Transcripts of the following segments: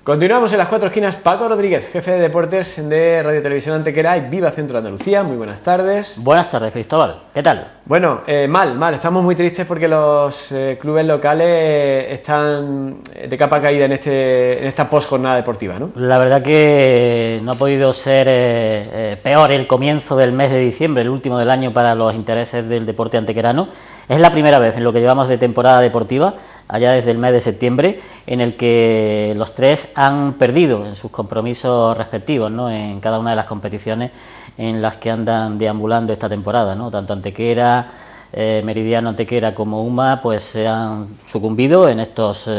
Continuamos en las cuatro esquinas. Paco Rodríguez, jefe de deportes de Radio Televisión Antequera y Viva Centro Andalucía. Muy buenas tardes. Buenas tardes, Cristóbal. ¿Qué tal? Bueno, mal. Estamos muy tristes porque los clubes locales están de capa caída en esta posjornada deportiva, ¿no? La verdad que no ha podido ser peor el comienzo del mes de diciembre, el último del año para los intereses del deporte antequerano. Es la primera vez en lo que llevamos de temporada deportiva, allá desde el mes de septiembre, en el que los tres han perdido en sus compromisos respectivos, ¿no?, en cada una de las competiciones en las que andan deambulando esta temporada, ¿no? Tanto Antequera, Meridiano Antequera como UMA pues se han sucumbido en estos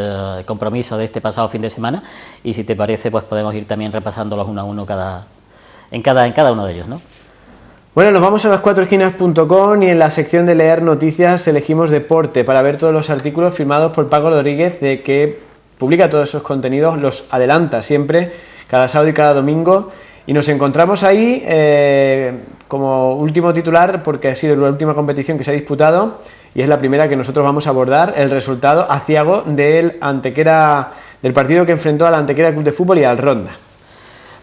compromisos de este pasado fin de semana, y si te parece pues podemos ir también repasándolos uno a uno en cada uno de ellos, ¿no? Bueno, nos vamos a lascuatroesquinas.com y en la sección de leer noticias elegimos deporte para ver todos los artículos firmados por Paco Rodríguez, de que publica todos esos contenidos, los adelanta siempre, cada sábado y cada domingo, y nos encontramos ahí como último titular porque ha sido la última competición que se ha disputado y es la primera que nosotros vamos a abordar, el resultado aciago del Antequera, del partido que enfrentó al Antequera Club de Fútbol y al Ronda.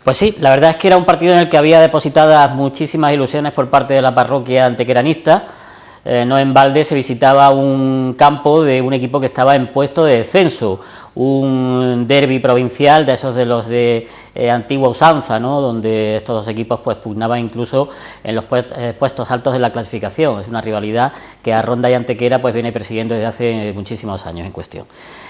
Pues sí, la verdad es que era un partido en el que había depositadas muchísimas ilusiones por parte de la parroquia antequeranista. No en balde se visitaba un campo de un equipo que estaba en puesto de descenso, un derbi provincial de esos de los de antigua usanza, ¿no?, donde estos dos equipos pues pugnaban incluso en los puestos altos de la clasificación. Es una rivalidad que a Ronda y Antequera pues viene persiguiendo desde hace muchísimos años en cuestión.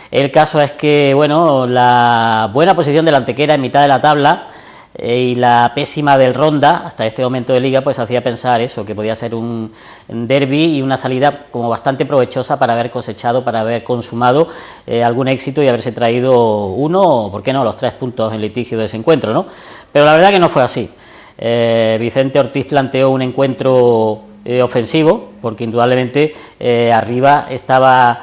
El caso es que, bueno, la buena posición del Antequera en mitad de la tabla y la pésima del Ronda hasta este momento de liga pues hacía pensar eso, que podía ser un derbi y una salida como bastante provechosa para haber cosechado, para haber consumado algún éxito y haberse traído uno o, por qué no, los 3 puntos en litigio de ese encuentro, ¿no? Pero la verdad que no fue así. Vicente Ortiz planteó un encuentro ofensivo, porque indudablemente arriba estaba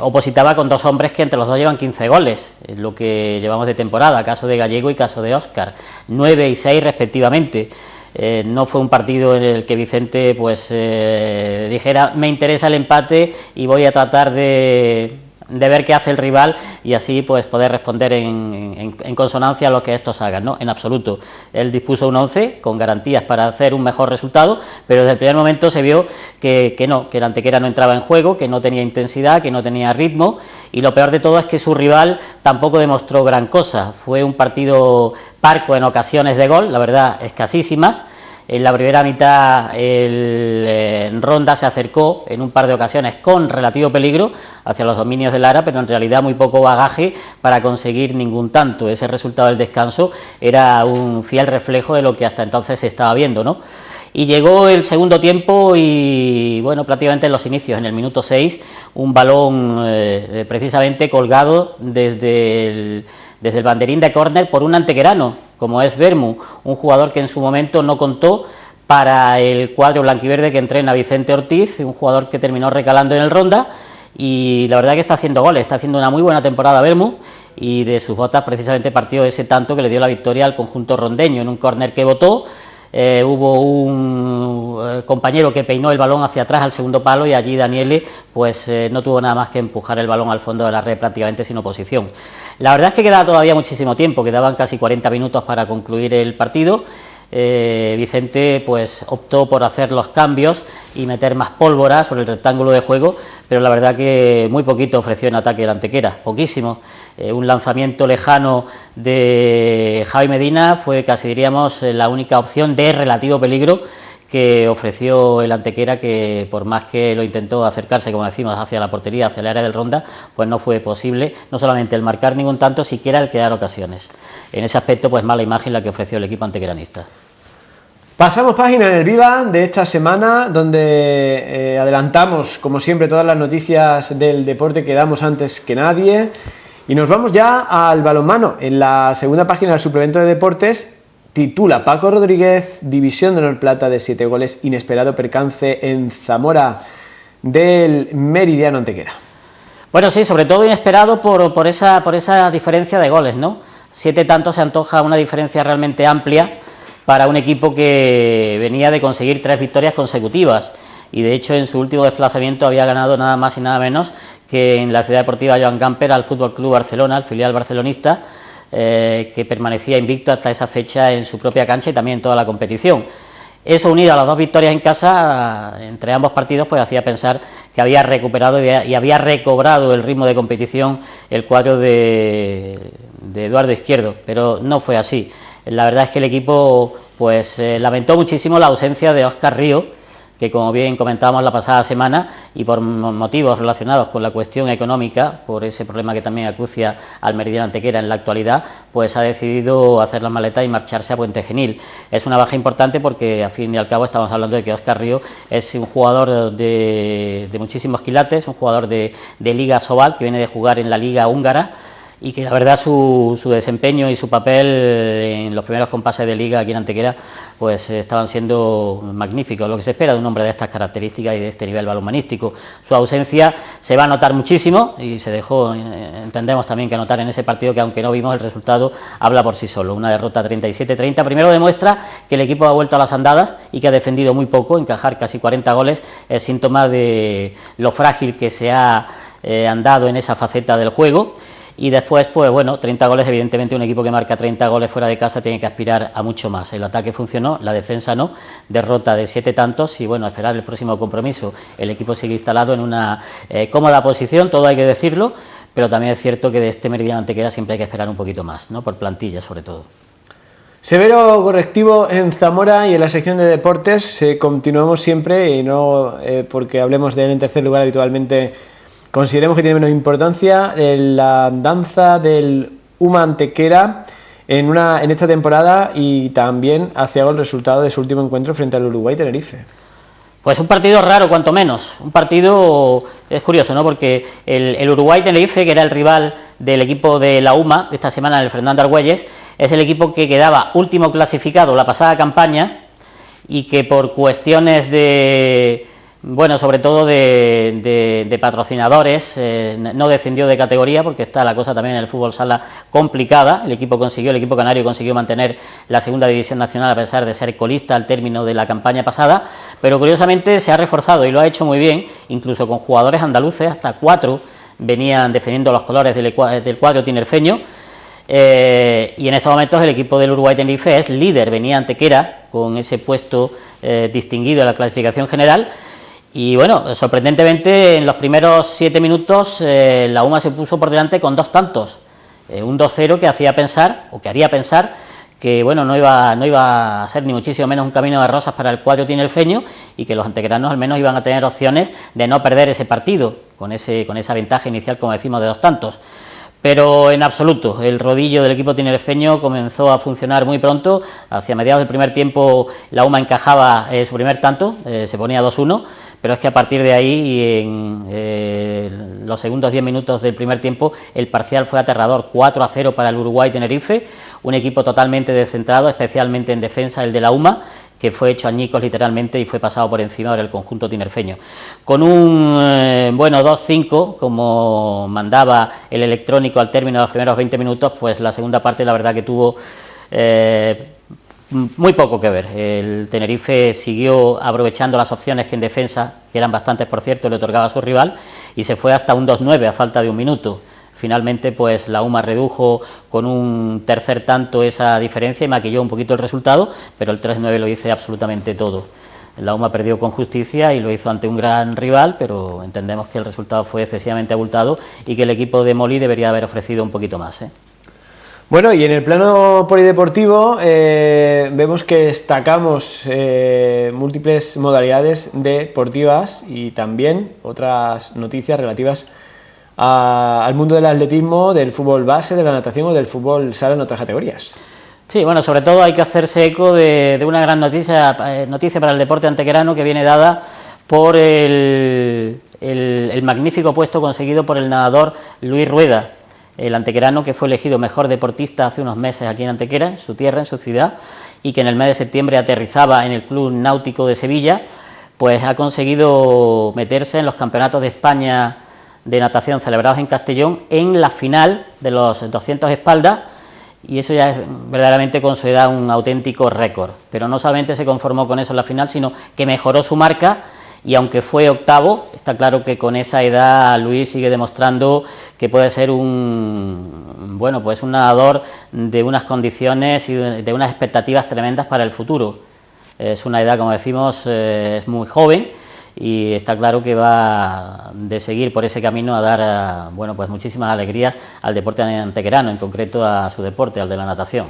opositaba con dos hombres que entre los dos llevan 15 goles, en lo que llevamos de temporada, caso de Gallego y caso de Óscar, 9 y 6 respectivamente. No fue un partido en el que Vicente pues dijera me interesa el empate y voy a tratar de ver qué hace el rival y así pues poder responder en consonancia a lo que estos hagan, ¿no? En absoluto. Él dispuso un 11 con garantías para hacer un mejor resultado, pero desde el primer momento se vio que el Antequera no entraba en juego, que no tenía intensidad, que no tenía ritmo, y lo peor de todo es que su rival tampoco demostró gran cosa. Fue un partido parco en ocasiones de gol, la verdad, escasísimas. En la primera mitad el Ronda se acercó en un par de ocasiones con relativo peligro hacia los dominios de Lara, pero en realidad muy poco bagaje para conseguir ningún tanto. Ese resultado del descanso era un fiel reflejo de lo que hasta entonces se estaba viendo, ¿no? Y llegó el segundo tiempo y, bueno, prácticamente en los inicios, en el minuto 6, un balón precisamente colgado desde el banderín de córner por un antequerano, como es Bermu, un jugador que en su momento no contó para el cuadro blanquiverde que entrena Vicente Ortiz, un jugador que terminó recalando en el Ronda, y la verdad que está haciendo goles, está haciendo una muy buena temporada Bermu, y de sus botas precisamente partió ese tanto que le dio la victoria al conjunto rondeño en un córner que botó. Hubo un compañero que peinó el balón hacia atrás al segundo palo y allí Daniele pues no tuvo nada más que empujar el balón al fondo de la red prácticamente sin oposición. La verdad es que quedaba todavía muchísimo tiempo, quedaban casi 40 minutos para concluir el partido. Vicente pues optó por hacer los cambios y meter más pólvora sobre el rectángulo de juego, pero la verdad que muy poquito ofreció en ataque el Antequera, poquísimo. Un lanzamiento lejano de Javi Medina fue casi diríamos la única opción de relativo peligro que ofreció el Antequera, que por más que lo intentó acercarse, como decimos, hacia la portería, hacia el área del Ronda, pues no fue posible, no solamente el marcar ningún tanto, siquiera el crear ocasiones. En ese aspecto, pues mala imagen la que ofreció el equipo antequeranista. Pasamos página en el Viva de esta semana, donde adelantamos, como siempre, todas las noticias del deporte que damos antes que nadie, y nos vamos ya al balonmano. En la segunda página del suplemento de deportes titula Paco Rodríguez, división de honor plata de 7 goles, inesperado percance en Zamora del Meridiano Antequera. Bueno, sí, sobre todo inesperado por esa diferencia de goles, ¿no? 7 tantos se antoja una diferencia realmente amplia para un equipo que venía de conseguir 3 victorias consecutivas y de hecho en su último desplazamiento había ganado nada más y nada menos que en la Ciudad Deportiva Joan Gamper al Fútbol Club Barcelona, al filial barcelonista, que permanecía invicto hasta esa fecha en su propia cancha y también en toda la competición. Eso, unido a las 2 victorias en casa, entre ambos partidos, pues hacía pensar que había recuperado y había recobrado el ritmo de competición el cuadro de Eduardo Izquierdo, pero no fue así. La verdad es que el equipo pues lamentó muchísimo la ausencia de Óscar Río, que como bien comentábamos la pasada semana, y por motivos relacionados con la cuestión económica, por ese problema que también acucia al Meridiano Antequera en la actualidad, pues ha decidido hacer las maletas y marcharse a Puente Genil. Es una baja importante porque, al fin y al cabo, estamos hablando de que Óscar Río es un jugador de muchísimos quilates, un jugador de Liga Sobal, que viene de jugar en la Liga húngara, y que la verdad su desempeño y su papel en los primeros compases de liga aquí en Antequera pues estaban siendo magníficos, lo que se espera de un hombre de estas características y de este nivel balonmanístico. Su ausencia se va a notar muchísimo y se dejó, entendemos también que notar en ese partido, que aunque no vimos el resultado, habla por sí solo. Una derrota 37-30, primero demuestra que el equipo ha vuelto a las andadas y que ha defendido muy poco. Encajar casi 40 goles es síntoma de lo frágil que se ha andado en esa faceta del juego. Y después, pues bueno, 30 goles, evidentemente un equipo que marca 30 goles fuera de casa tiene que aspirar a mucho más. El ataque funcionó, la defensa no, derrota de 7 tantos y bueno, esperar el próximo compromiso. El equipo sigue instalado en una cómoda posición, todo hay que decirlo, pero también es cierto que de este Meridiano Antequera siempre hay que esperar un poquito más, ¿no? Por plantilla sobre todo. Severo correctivo en Zamora, y en la sección de deportes continuamos siempre, y no porque hablemos de él en tercer lugar habitualmente consideremos que tiene menos importancia, la danza del UMA Antequera en esta temporada, y también hacia el resultado de su último encuentro frente al Uruguay Tenerife. Pues un partido raro, cuanto menos. Un partido, es curioso, ¿no? Porque el Uruguay Tenerife, que era el rival del equipo de la UMA esta semana, el Fernando Argüelles, es el equipo que quedaba último clasificado la pasada campaña y que por cuestiones de, bueno, sobre todo de patrocinadores, no descendió de categoría, porque está la cosa también en el fútbol sala complicada. El equipo canario consiguió mantener la segunda división nacional a pesar de ser colista al término de la campaña pasada, pero curiosamente se ha reforzado y lo ha hecho muy bien, incluso con jugadores andaluces, hasta 4 venían defendiendo los colores del cuadro tinerfeño. Y en estos momentos el equipo del Uruguay Tenerife es líder, venía Antequera con ese puesto distinguido en la clasificación general. Y bueno, sorprendentemente en los primeros 7 minutos la UMA se puso por delante con 2 tantos, un 2-0 que hacía pensar, o que haría pensar, que bueno, no iba a ser ni muchísimo menos un camino de rosas para el cuadro tinerfeño, y que los antequeranos al menos iban a tener opciones de no perder ese partido con esa ventaja inicial, como decimos, de 2 tantos. Pero en absoluto, el rodillo del equipo tinerfeño comenzó a funcionar muy pronto. Hacia mediados del primer tiempo la UMA encajaba su primer tanto, se ponía 2-1, pero es que a partir de ahí y en los segundos 10 minutos del primer tiempo el parcial fue aterrador, 4-0 para el Uruguay Tenerife, un equipo totalmente descentrado, especialmente en defensa, el de la UMA, que fue hecho añicos literalmente y fue pasado por encima por el conjunto tinerfeño. Con un 2-5, como mandaba el electrónico al término de los primeros 20 minutos, pues la segunda parte la verdad que tuvo muy poco que ver. El Tenerife siguió aprovechando las opciones que en defensa, que eran bastantes por cierto, le otorgaba a su rival, y se fue hasta un 2-9 a falta de un minuto. Finalmente, pues la UMA redujo con un tercer tanto esa diferencia y maquilló un poquito el resultado, pero el 3-9 lo hizo absolutamente todo. La UMA perdió con justicia y lo hizo ante un gran rival, pero entendemos que el resultado fue excesivamente abultado y que el equipo de Molí debería haber ofrecido un poquito más. Bueno, y en el plano polideportivo vemos que destacamos múltiples modalidades deportivas y también otras noticias relativas al mundo del atletismo, del fútbol base, de la natación o del fútbol sala en otras categorías. Sí, bueno, sobre todo hay que hacerse eco de una gran noticia para el deporte antequerano, que viene dada por el magnífico puesto conseguido por el nadador Luis Rueda, el antequerano que fue elegido mejor deportista hace unos meses aquí en Antequera, en su tierra, en su ciudad, y que en el mes de septiembre aterrizaba en el Club Náutico de Sevilla. Pues ha conseguido meterse en los campeonatos de España de natación celebrados en Castellón en la final de los 200 espaldas, y eso ya es verdaderamente con su edad un auténtico récord. Pero no solamente se conformó con eso en la final, sino que mejoró su marca y aunque fue octavo, está claro que con esa edad Luis sigue demostrando que puede ser un nadador de unas condiciones y de unas expectativas tremendas para el futuro. Es una edad, como decimos, es muy joven y está claro que va de seguir por ese camino a dar muchísimas alegrías al deporte antequerano, en concreto a su deporte, al de la natación.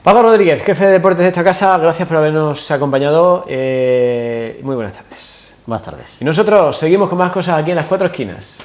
Paco Rodríguez, jefe de deportes de esta casa, gracias por habernos acompañado. Muy buenas tardes. Buenas tardes. Y nosotros seguimos con más cosas aquí en Las Cuatro Esquinas.